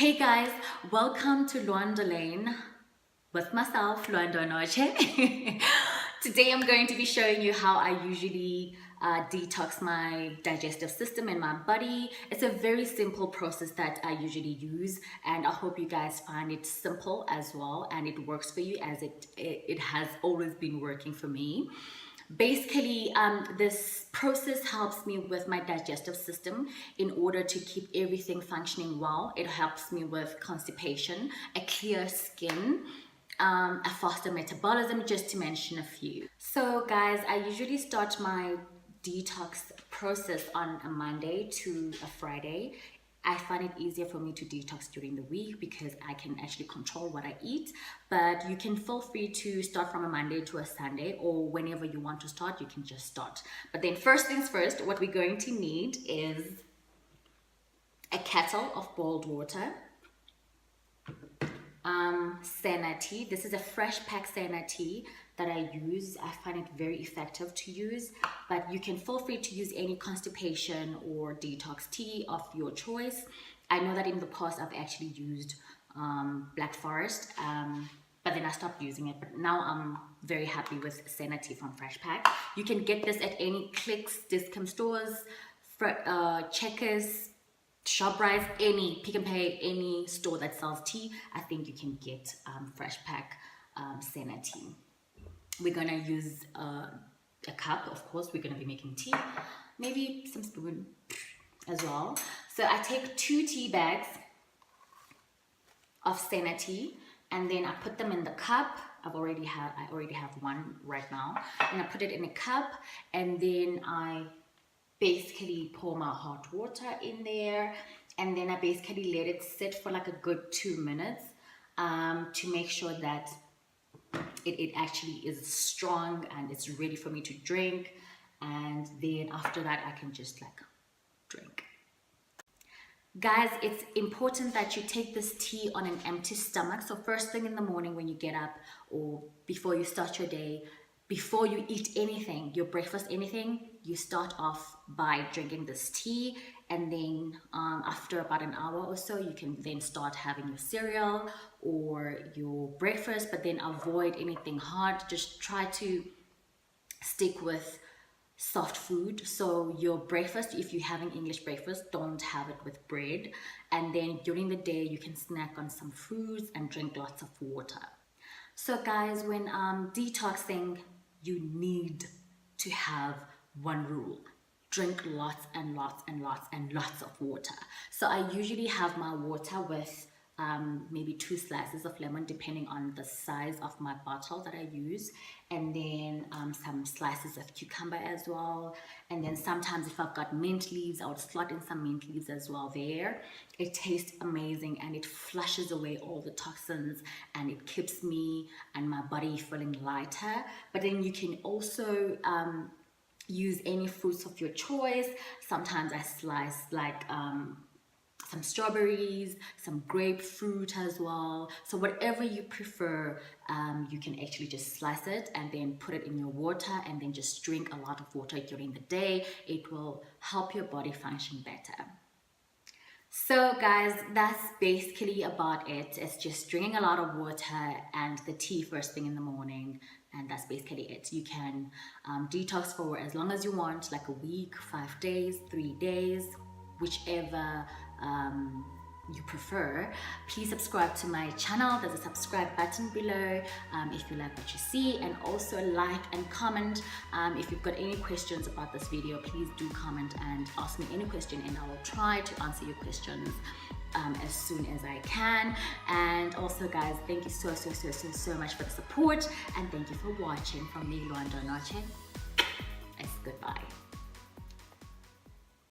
Hey guys, welcome to Luanda Lane with myself, Luanda Noche. Today I'm going to be showing you how I usually detox my digestive system and my body. It's a very simple process that I usually use, and I hope you guys find it simple as well and it works for you as it has always been working for me. Basically, this process helps me with my digestive system in order to keep everything functioning well. It helps me with constipation, a clear skin, a faster metabolism, just to mention a few. So guys, I usually start my detox process on a Monday to a Friday. I find it easier for me to detox during the week because I can actually control what I eat. But you can feel free to start from a Monday to a Sunday, or whenever you want to start, you can just start. But then first things first, what we're going to need is a kettle of boiled water, Senna tea. This is a fresh pack Senna tea that I use. I find it very effective to use, but you can feel free to use any constipation or detox tea of your choice. I know that in the past I've actually used Black Forest, but then I stopped using it. But now I'm very happy with Senna tea from Fresh Pack. You can get this at any Clicks, discount stores, Checkers, ShopRite, any Pick and Pay, any store that sells tea. I think you can get Fresh Pack Senna tea. We're gonna use a cup, of course. We're gonna be making tea, maybe some spoon as well. So I take 2 tea bags of Senna tea, and then I put them in the cup. I already have one right now, and I put it in a cup, and then I basically pour my hot water in there, and then I basically let it sit for like a good 2 minutes to make sure that it actually is strong and it's ready for me to drink. And then after that I can just like drink. Guys, it's important that you take this tea on an empty stomach. So first thing in the morning when you get up, or before you start your day, before you eat anything, your breakfast, anything, you start off by drinking this tea, and then after about an hour or so, you can then start having your cereal or your breakfast, but then avoid anything hard. Just try to stick with soft food. So your breakfast, if you're having English breakfast, don't have it with bread. And then during the day, you can snack on some fruits and drink lots of water. So guys, when detoxing, you need to have one rule: drink lots and lots and lots and lots of water. So I usually have my water with maybe 2 slices of lemon, depending on the size of my bottle that I use, and then some slices of cucumber as well. And then sometimes if I've got mint leaves, I would slot in some mint leaves as well there. It tastes amazing and it flushes away all the toxins, and it keeps me and my body feeling lighter. But then you can also use any fruits of your choice. Sometimes I slice like some strawberries, some grapefruit as well. So whatever you prefer, you can actually just slice it and then put it in your water, and then just drink a lot of water during the day. It will help your body function better. So guys, that's basically about it. It's just drinking a lot of water and the tea first thing in the morning, and that's basically it. You can detox for as long as you want, like a week, 5 days, 3 days, whichever you prefer. Please subscribe to my channel. There's a subscribe button below if you like what you see, and also like and comment. If you've got any questions about this video, please do comment and ask me any question, and I will try to answer your questions as soon as I can. And also guys, thank you so much for the support, and thank you for watching. From me, Luanda Noche, it's goodbye.